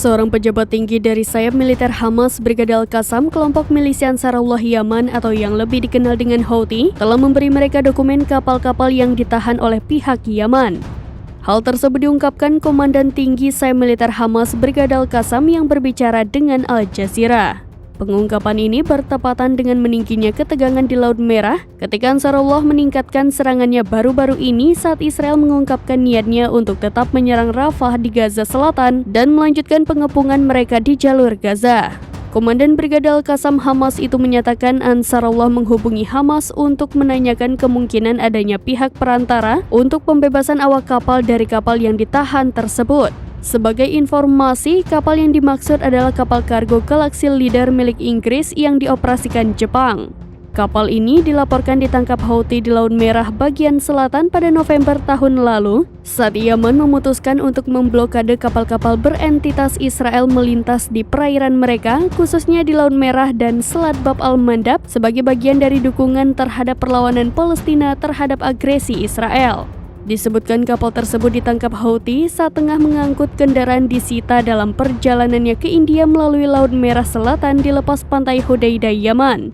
Seorang pejabat tinggi dari sayap militer Hamas, Brigadir Al-Qassam, kelompok milisi Ansarullah Yaman atau yang lebih dikenal dengan Houthi, telah memberi mereka dokumen kapal-kapal yang ditahan oleh pihak Yaman. Hal tersebut diungkapkan Komandan Tinggi Sayap Militer Hamas, Brigadir Al-Qassam, yang berbicara dengan Al Jazeera. Pengungkapan ini bertepatan dengan meningginya ketegangan di Laut Merah ketika Ansarullah meningkatkan serangannya baru-baru ini saat Israel mengungkapkan niatnya untuk tetap menyerang Rafah di Gaza Selatan dan melanjutkan pengepungan mereka di jalur Gaza. Komandan Brigadir Al-Qassam Hamas itu menyatakan Ansarullah menghubungi Hamas untuk menanyakan kemungkinan adanya pihak perantara untuk pembebasan awak kapal dari kapal yang ditahan tersebut. Sebagai informasi, kapal yang dimaksud adalah kapal kargo Galaxy Leader milik Inggris yang dioperasikan Jepang. Kapal ini dilaporkan ditangkap Houthi di Laut Merah bagian selatan pada November tahun lalu, saat Yaman memutuskan untuk memblokade kapal-kapal berentitas Israel melintas di perairan mereka, khususnya di Laut Merah dan Selat Bab al-Mandab, sebagai bagian dari dukungan terhadap perlawanan Palestina terhadap agresi Israel. Disebutkan kapal tersebut ditangkap Houthi saat tengah mengangkut kendaraan disita dalam perjalanannya ke India melalui Laut Merah Selatan di lepas pantai Hodeidah, Yaman.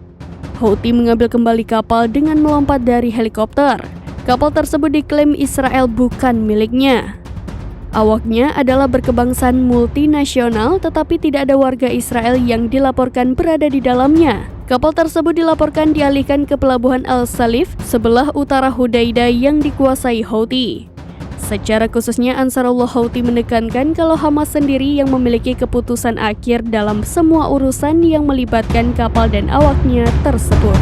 Houthi mengambil kembali kapal dengan melompat dari helikopter. Kapal tersebut diklaim Israel bukan miliknya. Awaknya adalah berkebangsaan multinasional, tetapi tidak ada warga Israel yang dilaporkan berada di dalamnya. Kapal tersebut dilaporkan dialihkan ke pelabuhan Al-Salif, sebelah utara Hodeidah yang dikuasai Houthi. Secara khususnya Ansarullah Houthi menekankan kalau Hamas sendiri yang memiliki keputusan akhir dalam semua urusan yang melibatkan kapal dan awaknya tersebut.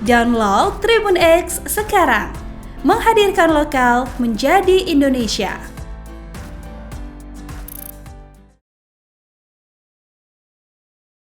Download Tribun X sekarang, menghadirkan lokal menjadi Indonesia.